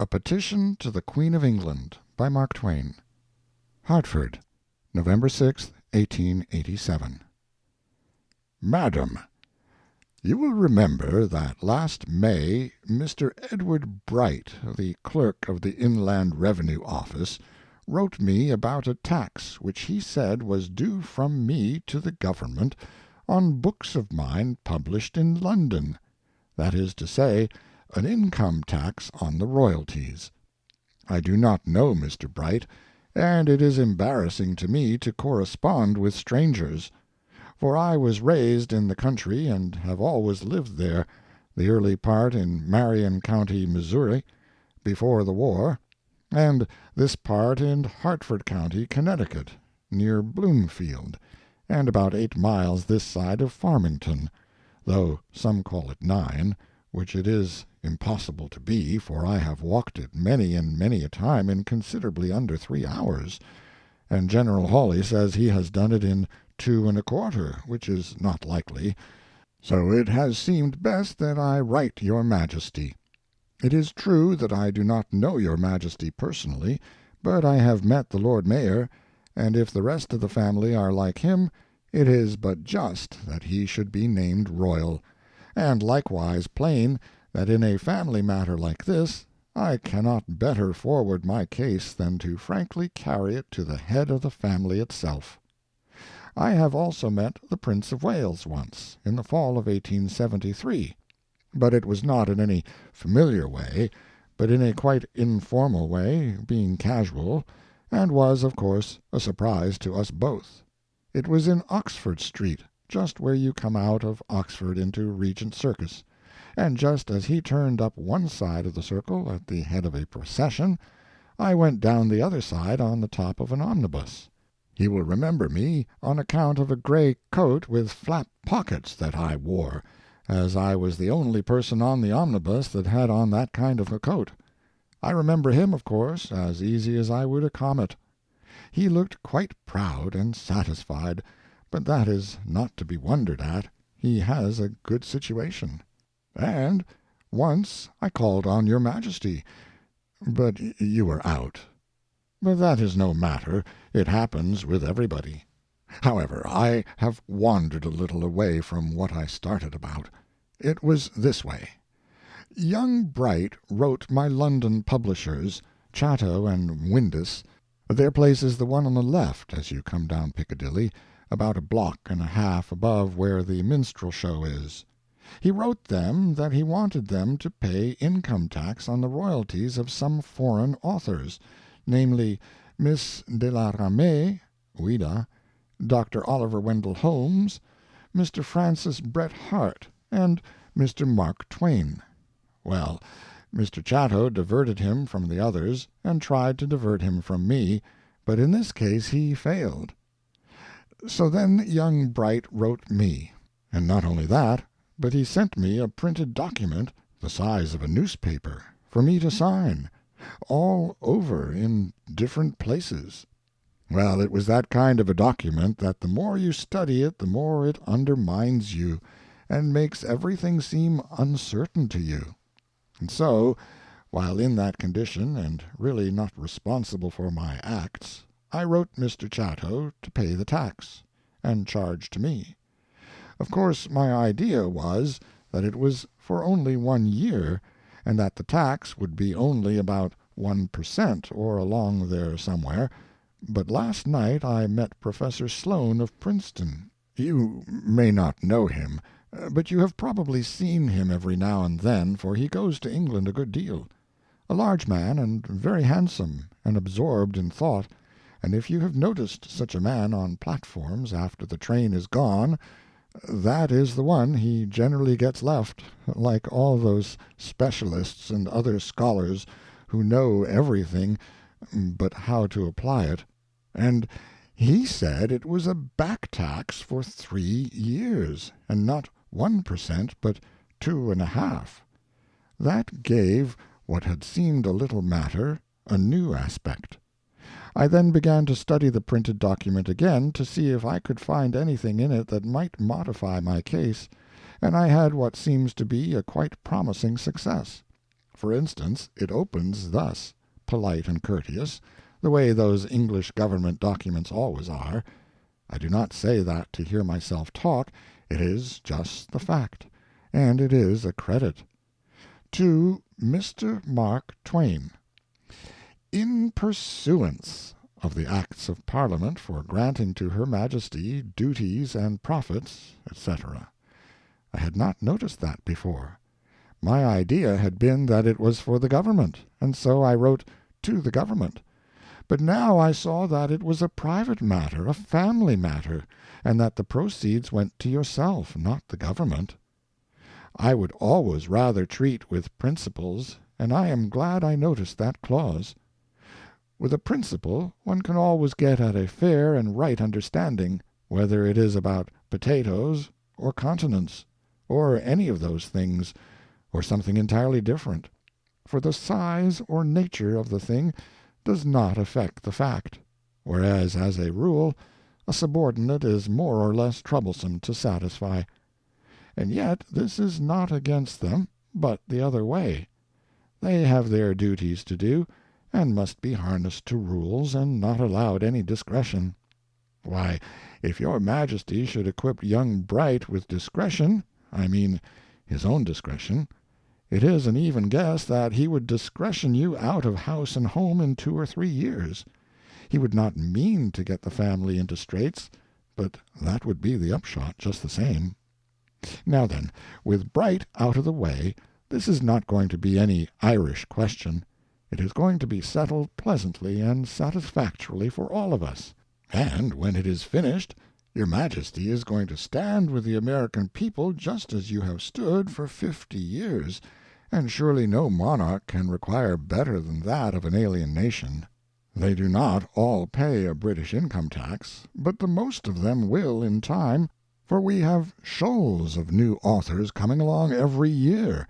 A Petition to the Queen of England, by Mark Twain. Hartford, November 6, 1887. Madam, you will remember that last May Mr. Edward Bright, the clerk of the Inland Revenue Office, wrote me about a tax which he said was due from me to the government on books of mine published in London, that is to say, an income tax on the royalties. I do not know Mr. Bright, and it is embarrassing to me to correspond with strangers, for I was raised in the country and have always lived there, the early part in Marion County, Missouri, before the war, and this part in Hartford County, Connecticut, near Bloomfield, and about 8 miles this side of Farmington, though some call it 9, which it is impossible to be, for I have walked it many and many a time in considerably under 3 hours, and General Hawley says he has done it in 2 1/4, which is not likely, so it has seemed best that I write your Majesty. It is true that I do not know your Majesty personally, but I have met the Lord Mayor, and if the rest of the family are like him, it is but just that he should be named royal, and likewise plain that in a family matter like this I cannot better forward my case than to frankly carry it to the head of the family itself. I have also met the Prince of Wales once, in the fall of 1873, but it was not in any familiar way, but in a quite informal way, being casual, and was, of course, a surprise to us both. It was in Oxford Street, just where you come out of Oxford into Regent Circus, and just as he turned up one side of the circle at the head of a procession, I went down the other side on the top of an omnibus. He will remember me on account of a gray coat with flap pockets that I wore, as I was the only person on the omnibus that had on that kind of a coat. I remember him, of course, as easy as I would a comet. He looked quite proud and satisfied, but that is not to be wondered at. He has a good situation. And once I called on your Majesty, but you were out. But that is no matter, it happens with everybody. However, I have wandered a little away from what I started about. It was this way. Young Bright wrote my London publishers, Chatto and Windus. Their place is the one on the left as you come down Piccadilly, about a block and a half above where the minstrel show is. He wrote them that he wanted them to pay income tax on the royalties of some foreign authors, namely Miss de la Ramée, Ouida, Dr. Oliver Wendell Holmes, Mr. Francis Bret Harte, and Mr. Mark Twain. Well, Mr. Chatto diverted him from the others, and tried to divert him from me, but in this case he failed. So then young Bright wrote me, and not only that, but he sent me a printed document, the size of a newspaper, for me to sign, all over in different places. Well, it was that kind of a document that the more you study it the more it undermines you, and makes everything seem uncertain to you. And so, while in that condition, and really not responsible for my acts, I wrote Mr. Chatto to pay the tax, and charge to me. Of course my idea was that it was for only 1 year, and that the tax would be only about 1% or along there somewhere, but last night I met Professor Sloane of Princeton. You may not know him, but you have probably seen him every now and then, for he goes to England a good deal. A large man, and very handsome, and absorbed in thought, and if you have noticed such a man on platforms after the train is gone, that is the one he generally gets left, like all those specialists and other scholars who know everything but how to apply it. And he said it was a back tax for 3 years, and not 1%, but 2.5. That gave what had seemed a little matter a new aspect. I then began to study the printed document again to see if I could find anything in it that might modify my case, and I had what seems to be a quite promising success. For instance, it opens thus, polite and courteous, the way those English government documents always are. I do not say that to hear myself talk, it is just the fact, and it is a credit. To Mr. Mark Twain. In pursuance of the Acts of Parliament for granting to Her Majesty duties and profits, etc. I had not noticed that before. My idea had been that it was for the government, and so I wrote to the government. But now I saw that it was a private matter, a family matter, and that the proceeds went to yourself, not the government. I would always rather treat with principles, and I am glad I noticed that clause. With a principle one can always get at a fair and right understanding, whether it is about potatoes or continents, or any of those things, or something entirely different, for the size or nature of the thing does not affect the fact, whereas as a rule a subordinate is more or less troublesome to satisfy. And yet this is not against them, but the other way. They have their duties to do, and must be harnessed to rules and not allowed any discretion. Why, if your Majesty should equip young Bright with discretion, I mean his own discretion, it is an even guess that he would discretion you out of house and home in 2 or 3 years. He would not mean to get the family into straits, but that would be the upshot just the same. Now then, with Bright out of the way, this is not going to be any Irish question. It is going to be settled pleasantly and satisfactorily for all of us. And when it is finished, your Majesty is going to stand with the American people just as you have stood for 50 years, and surely no monarch can require better than that of an alien nation. They do not all pay a British income tax, but the most of them will in time, for we have shoals of new authors coming along every year,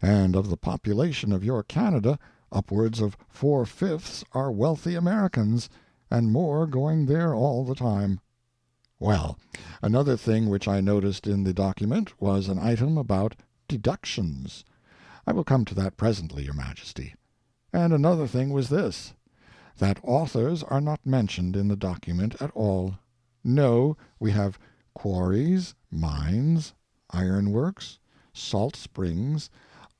and of the population of your Canada, upwards of 4/5 are wealthy Americans, and more going there all the time. Well, another thing which I noticed in the document was an item about deductions. I will come to that presently, Your Majesty. And another thing was this, that authors are not mentioned in the document at all. No, we have quarries, mines, ironworks, salt springs,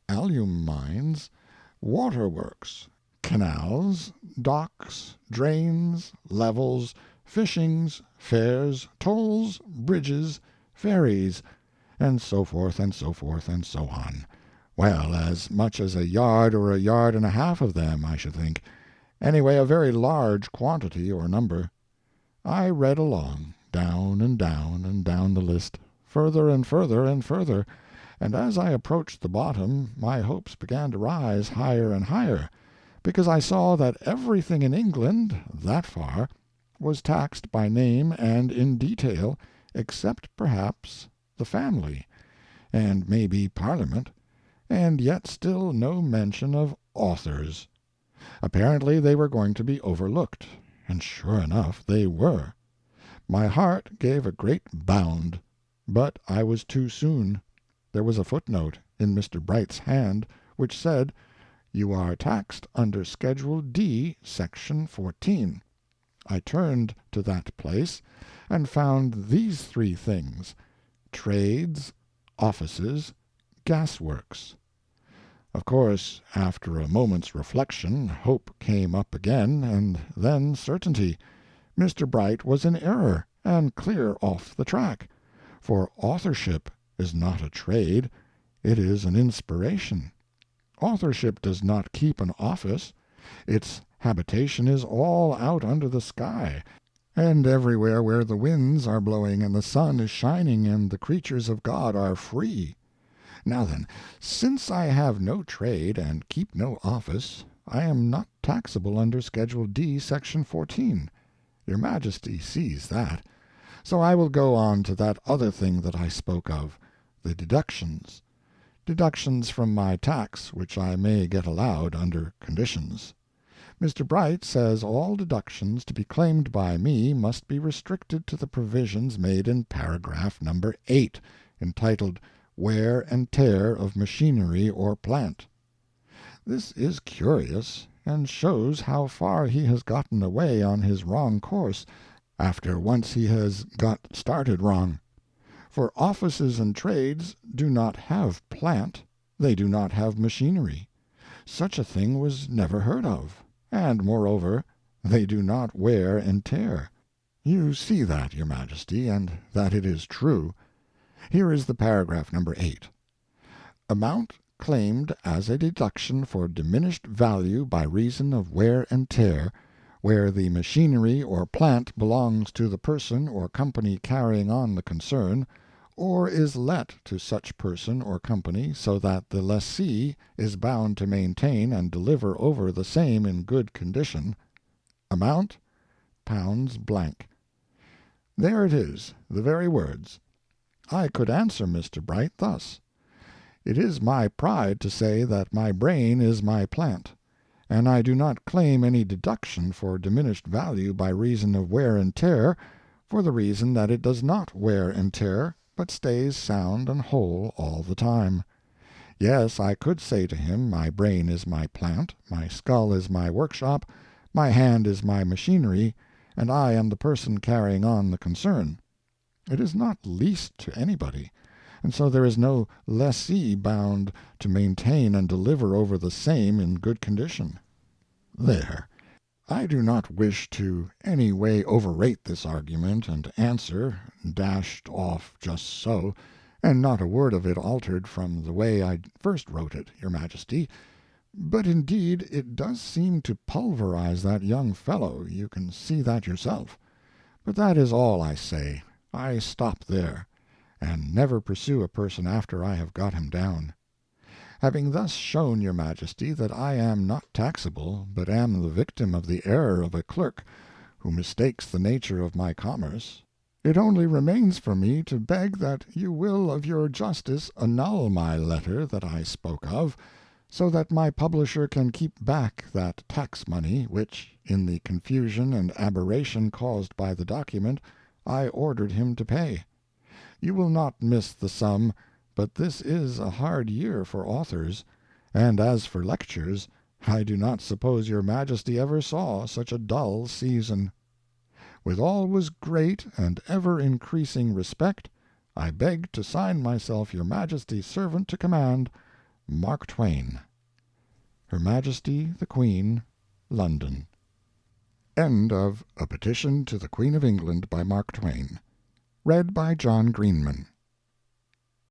alum mines, waterworks, canals, docks, drains, levels, fishings, fairs, tolls, bridges, ferries, and so forth and so forth and so on. Well, as much as a yard or a yard and a half of them, I should think. Anyway, a very large quantity or number. I read along, down and down and down the list, further and further and further, and as I approached the bottom my hopes began to rise higher and higher, because I saw that everything in England, that far, was taxed by name and in detail, except perhaps the family, and maybe Parliament, and yet still no mention of authors. Apparently they were going to be overlooked, and sure enough they were. My heart gave a great bound, but I was too soon. There was a footnote in Mr. Bright's hand which said, "You are taxed under Schedule D, Section 14." I turned to that place and found these 3 things: trades, offices, gasworks. Of course, after a moment's reflection, hope came up again, and then certainty. Mr. Bright was in error, and clear off the track, for authorship is not a trade, it is an inspiration. Authorship does not keep an office. Its habitation is all out under the sky, and everywhere where the winds are blowing and the sun is shining and the creatures of God are free. Now then, since I have no trade and keep no office, I am not taxable under Schedule D, Section 14. Your Majesty sees that. So I will go on to that other thing that I spoke of, the deductions. Deductions from my tax which I may get allowed under conditions. Mr. Bright says all deductions to be claimed by me must be restricted to the provisions made in paragraph number 8, entitled Wear and Tear of Machinery or Plant. This is curious, and shows how far he has gotten away on his wrong course, after once he has got started wrong. For offices and trades do not have plant, they do not have machinery. Such a thing was never heard of, and, moreover, they do not wear and tear. You see that, Your Majesty, and that it is true. Here is the paragraph number 8. Amount claimed as a deduction for diminished value by reason of wear and tear, where the machinery or plant belongs to the person or company carrying on the concern, or is let to such person or company so that the lessee is bound to maintain and deliver over the same in good condition. Amount, pounds blank. There it is, the very words. I could answer Mr. Bright thus: It is my pride to say that my brain is my plant, and I do not claim any deduction for diminished value by reason of wear and tear, for the reason that it does not wear and tear, but stays sound and whole all the time. Yes, I could say to him, my brain is my plant, my skull is my workshop, my hand is my machinery, and I am the person carrying on the concern. It is not leased to anybody, and so there is no lessee bound to maintain and deliver over the same in good condition. There. I do not wish to any way overrate this argument and answer, dashed off just so, and not a word of it altered from the way I first wrote it, Your Majesty, but indeed it does seem to pulverize that young fellow, you can see that yourself. But that is all I say. I stop there, and never pursue a person after I have got him down. Having thus shown Your Majesty that I am not taxable, but am the victim of the error of a clerk who mistakes the nature of my commerce, it only remains for me to beg that you will of your justice annul my letter that I spoke of, so that my publisher can keep back that tax money which, in the confusion and aberration caused by the document, I ordered him to pay. You will not miss the sum, but this is a hard year for authors, and as for lectures, I do not suppose Your Majesty ever saw such a dull season. With always great and ever-increasing respect, I beg to sign myself Your Majesty's servant to command, Mark Twain. Her Majesty the Queen, London. End of A Petition to the Queen of England by Mark Twain. Read by John Greenman.